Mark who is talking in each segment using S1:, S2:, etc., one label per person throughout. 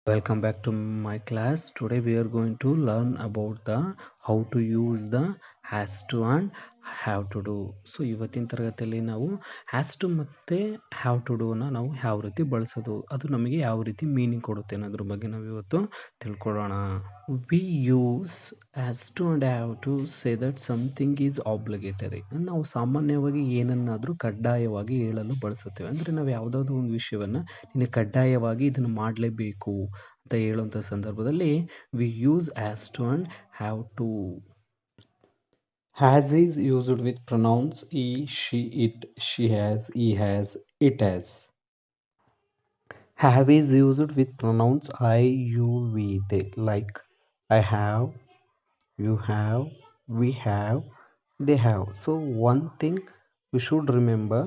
S1: Welcome back to my class. Today we are going to learn about the how to use the has to and have to do. So ಇವತ್ತಿನ ತರಗತಿಯಲ್ಲಿ ನಾವು has to ಮತ್ತೆ have to ಡೂನ ನಾವು ಯಾವ ರೀತಿ ಬಳಸೋದು, ಅದು ನಮಗೆ ಯಾವ ರೀತಿ ಮೀನಿಂಗ್ ಕೊಡುತ್ತೆ ಅನ್ನೋದ್ರ ಬಗ್ಗೆ ನಾವು ಇವತ್ತು ತಿಳ್ಕೊಳ್ಳೋಣ. We use has to and have to say that something is obligatory. ನಾವು ಸಾಮಾನ್ಯವಾಗಿ ಏನನ್ನಾದರೂ ಕಡ್ಡಾಯವಾಗಿ ಹೇಳಲು ಬಳಸುತ್ತೇವೆ. ಅಂದರೆ ನಾವು ಯಾವುದಾದ್ರೂ ಒಂದು ವಿಷಯವನ್ನು ನಿನಗೆ ಕಡ್ಡಾಯವಾಗಿ ಇದನ್ನು ಮಾಡಲೇಬೇಕು ಅಂತ ಹೇಳುವಂಥ ಸಂದರ್ಭದಲ್ಲಿ we use has to and have to. Has is used with pronouns he, she, it, she has, he has, it has. Have is used with pronouns I, you, we, they. Like I have, you have, we have, they have. So one thing we should remember,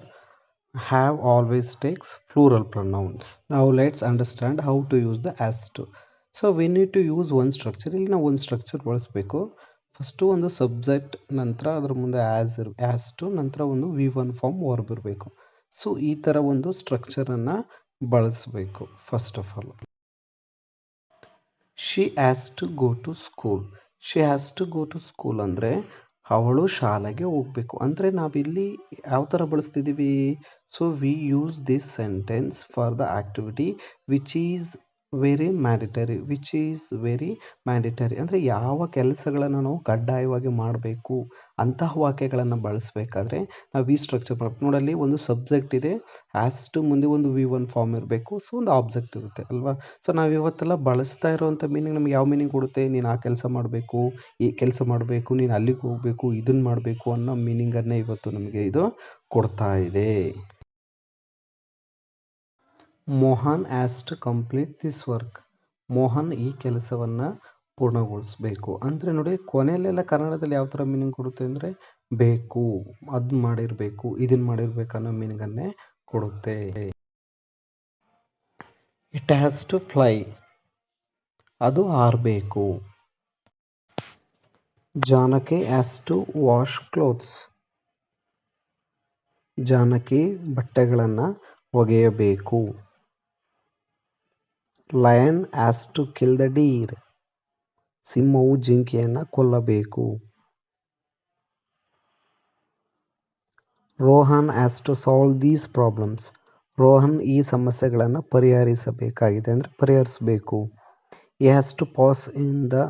S1: have always takes plural pronouns. Now let's understand how to use the as to. So we need to use one structure. ಇಲ್ಲಿ ನಾವು ಒಂದು structure ಬಳಸಬೇಕು. First ಒಂದು subject, ನಂತರ ಅದರ ಮುಂದೆ as to, ನಂತರ ಒಂದು V1 ಫಾರ್ಮ್ ವರ್ಬ್ ಇರಬೇಕು. ಸೊ ಈ ಥರ ಒಂದು ಸ್ಟ್ರಕ್ಚರನ್ನು ಬಳಸಬೇಕು. First of all she has to go to school. She has to go to school ಅಂದರೆ ಅವಳು ಶಾಲೆಗೆ ಹೋಗಬೇಕು. ಅಂದರೆ ನಾವಿಲ್ಲಿ ಯಾವ ಥರ ಬಳಸ್ತಿದ್ದೀವಿ? So we use this sentence for the activity which is very mandatory. ಅಂದರೆ ಯಾವ ಕೆಲಸಗಳನ್ನು ನಾವು ಕಡ್ಡಾಯವಾಗಿ ಮಾಡಬೇಕು ಅಂತಹ ವಾಕ್ಯಗಳನ್ನು ಬಳಸಬೇಕಾದ್ರೆ ನಾವು ಈ ಸ್ಟ್ರಕ್ಚರ್ ನೋಡಲ್ಲಿ ಒಂದು ಸಬ್ಜೆಕ್ಟ್ ಇದೆ, ಹ್ಯಾಸ್ ಟು ಮುಂದೆ ಒಂದು V1 ಫಾರ್ಮ್ ಇರಬೇಕು. ಸೊ ಒಂದು ಆಬ್ಜೆಕ್ಟ್ ಇರುತ್ತೆ ಅಲ್ವಾ? ಸೊ ನಾವು ಇವತ್ತೆಲ್ಲ ಬಳಸ್ತಾ ಇರೋವಂಥ ಮೀನಿಂಗ್ ನಮ್ಗೆ ಯಾವ ಮೀನಿಂಗ್ ಕೊಡುತ್ತೆ? ನೀನು ಆ ಕೆಲಸ ಮಾಡಬೇಕು, ಈ ಕೆಲಸ ಮಾಡಬೇಕು, ನೀನು ಅಲ್ಲಿಗೆ ಹೋಗಬೇಕು, ಇದನ್ನು ಮಾಡಬೇಕು ಅನ್ನೋ ಮೀನಿಂಗನ್ನೇ ಇವತ್ತು ನಮಗೆ ಇದು ಕೊಡ್ತಾ ಇದೆ. Mohan has to complete this work. Mohan ಈ ಕೆಲಸವನ್ನು ಪೂರ್ಣಗೊಳಿಸಬೇಕು. ಅಂದರೆ ನೋಡಿ, ಕೊನೆಯಲ್ಲೆಲ್ಲ ಕನ್ನಡದಲ್ಲಿ ಯಾವ ಥರ ಮೀನಿಂಗ್ ಕೊಡುತ್ತೆ ಅಂದರೆ ಬೇಕು, ಅದು ಮಾಡಿರಬೇಕು, ಇದನ್ನು ಮಾಡಿರ್ಬೇಕು ಅನ್ನೋ ಮೀನಿಂಗನ್ನೇ ಕೊಡುತ್ತೆ. ಇಟ್ ಹ್ಯಾಸ್ ಟು ಫ್ಲೈ, ಅದು ಹಾರಬೇಕು. Janaki has to wash clothes. Janaki ಬಟ್ಟೆಗಳನ್ನು ಒಗೆಯಬೇಕು. Lion has to kill the deer. ಸಿಂಹವು ಜಿಂಕೆಯನ್ನು ಕೊಲ್ಲಬೇಕು. Rohan has to solve these problems. Rohan ಈ ಸಮಸ್ಯೆಗಳನ್ನು ಪರಿಹರಿಸಬೇಕಾಗಿದೆ, ಅಂದರೆ ಪರಿಹರಿಸಬೇಕು. He has to pass in the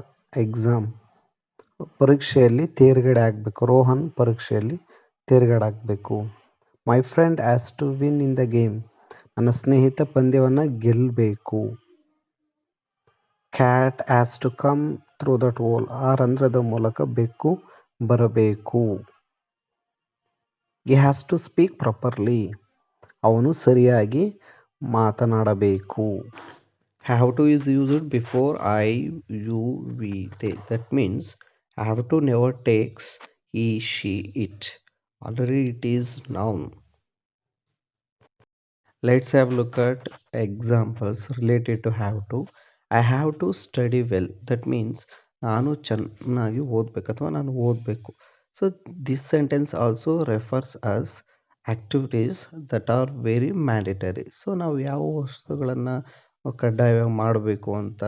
S1: exam. ಪರೀಕ್ಷೆಯಲ್ಲಿ ತೇರ್ಗಡೆ ಆಗಬೇಕು. ರೋಹನ್ ಪರೀಕ್ಷೆಯಲ್ಲಿ ತೇರ್ಗಡೆ ಆಗಬೇಕು. My friend has to win in the game. ನನ್ನ ಸ್ನೇಹಿತ ಪಂದ್ಯವನ್ನು ಗೆಲ್ಲಬೇಕು. Cat has to come through that hole. ಆ ರಂಧ್ರದ ಮೂಲಕ ಬೆಕ್ಕು ಬರಬೇಕು. He has to speak properly. ಅವನು ಸರಿಯಾಗಿ ಮಾತನಾಡಬೇಕು. Have to is used before I, you, we, they. That means have to never takes he, she, it. Already it is noun. Let's have a look at examples related to have to. I have to study well. That means ನಾನು ಚೆನ್ನಾಗಿ ಓದಬೇಕು ಅಥವಾ ನಾನು ಓದಬೇಕು. So this sentence also refers us activities that are very mandatory. So ನಾವು ಯಾವ ವಸ್ತುಗಳನ್ನು ಕಡ್ಡಾಯವಾಗಿ ಮಾಡಬೇಕು ಅಂತ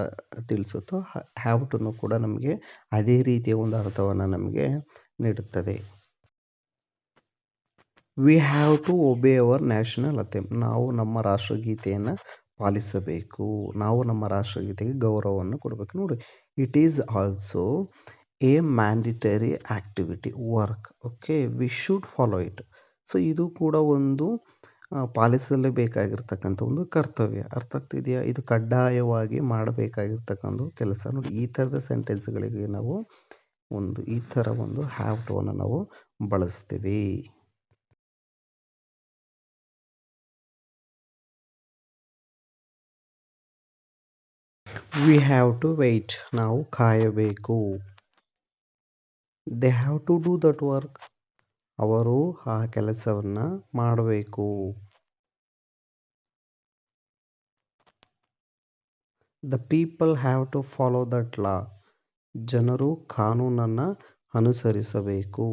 S1: ತಿಳಿಸುತ್ತೋ ಹ್ಯಾವ್ ಟುನು ಕೂಡ ನಮಗೆ ಅದೇ ರೀತಿಯ ಒಂದು ಅರ್ಥವನ್ನು ನಮಗೆ ನೀಡುತ್ತದೆ. We have to obey our national anthem. ನಾವು ನಮ್ಮ ರಾಷ್ಟ್ರಗೀತೆಯನ್ನು ಪಾಲಿಸಬೇಕು. ನಾವು ನಮ್ಮ ರಾಷ್ಟ್ರಗೀತೆಗೆ ಗೌರವವನ್ನು ಕೊಡಬೇಕು. ನೋಡಿ, it is also A mandatory activity work. Okay, we should follow it. So ಇದು ಕೂಡ ಒಂದು ಪಾಲಿಸಲೇಬೇಕಾಗಿರ್ತಕ್ಕಂಥ ಒಂದು ಕರ್ತವ್ಯ. ಅರ್ಥ ಆಗ್ತಿದೆಯಾ? ಇದು ಕಡ್ಡಾಯವಾಗಿ ಮಾಡಬೇಕಾಗಿರ್ತಕ್ಕಂಥ ಕೆಲಸ. ನೋಡಿ, ಈ ಥರದ ಸೆಂಟೆನ್ಸ್ಗಳಿಗೆ ನಾವು ಈ ಥರ ಒಂದು ಹ್ಯಾವ್ ಟು ಅನ್ನು ನಾವು ಬಳಸ್ತೀವಿ. We have to wait. ನಾವು ಕಾಯಬೇಕು. They have to do that work. ಅವರು ಆ ಕೆಲಸವನ್ನು ಮಾಡಬೇಕು. The people have to follow that law. ಜನರು ಕಾನೂನನ್ನು ಅನುಸರಿಸಬೇಕು.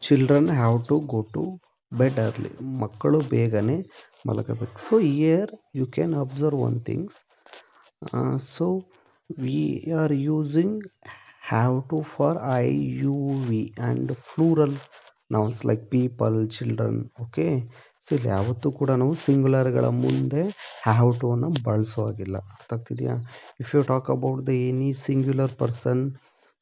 S1: Children have to go to
S2: bed early, ಮಕ್ಕಳು ಬೇಗನೆ ಮಲಗಬೇಕು. So here you can observe one things. So we are using have to for I you we and plural nouns like people, children. Okay, so ಇಲ್ಲಿ ಯಾವತ್ತೂ ಕೂಡ ನಾವು ಸಿಂಗುಲರ್ಗಳ ಮುಂದೆ have to ಅನ್ನು ಬಳಸೋ ಹಾಗಿಲ್ಲ. ಅರ್ಥ ಆಗ್ತಿದೆಯಾ? If you talk about the any singular person,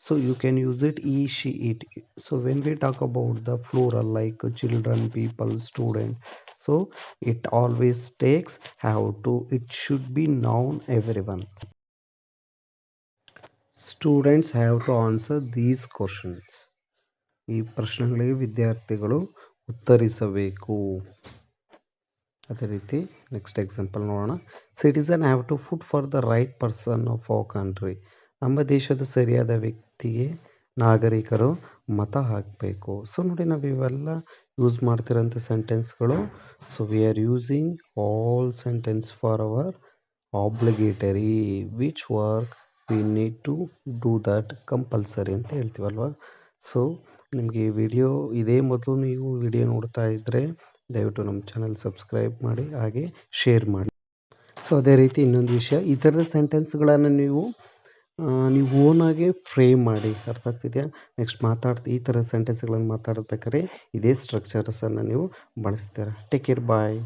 S2: so you can use it he, she, it. So when we talk about the plural like children, people, student, so it always takes have to. It should be noun everyone. Students have to answer these questions. ಈ ಪ್ರಶ್ನೆಗಳಿಗೆ ವಿದ್ಯಾರ್ಥಿಗಳು ಉತ್ತರಿಸಬೇಕು. ಅದೇ ರೀತಿ next example ನೋಡೋಣ. Citizen have to food for the right person of our country. ನಮ್ಮ ದೇಶದ ಸರಿಯಾದ ವ್ಯಕ್ತಿಗೆ ನಾಗರಿಕರು ಮತ ಹಾಕಬೇಕು. ಸೊ ನೋಡಿ, ನಾವು ಇವೆಲ್ಲ ಯೂಸ್ ಮಾಡ್ತಿರೋಂಥ ಸೆಂಟೆನ್ಸ್ಗಳು. So we are using all sentence for our obligatory which work we need to do that compulsory ಅಂತ ಹೇಳ್ತೀವಲ್ವ. ಸೊ ನಿಮಗೆ ಈ ವಿಡಿಯೋ ಇದೇ ಮೊದಲು ನೀವು ವಿಡಿಯೋ ನೋಡ್ತಾ ಇದ್ದರೆ ದಯವಿಟ್ಟು ನಮ್ಮ ಚಾನಲ್ ಸಬ್ಸ್ಕ್ರೈಬ್ ಮಾಡಿ, ಹಾಗೆ ಶೇರ್ ಮಾಡಿ. ಸೊ ಅದೇ ರೀತಿ ಇನ್ನೊಂದು ವಿಷಯ, ಈ ಥರದ ಸೆಂಟೆನ್ಸ್ಗಳನ್ನು ನೀವು ಓನಾಗೆ ಫ್ರೇಮ್ ಮಾಡಿ. ಅರ್ಥ ಆಗ್ತಿದೆಯಾ? ನೆಕ್ಸ್ಟ್ ಈ ಥರದ ಸೆಂಟೆನ್ಸ್ಗಳನ್ನು ಮಾತಾಡಬೇಕಾದ್ರೆ ಇದೇ ಸ್ಟ್ರಕ್ಚರ್ಸನ್ನು ನೀವು ಬಳಸ್ತೀರ. ಟೇಕ್ ಕೇರ್, ಬಾಯ್.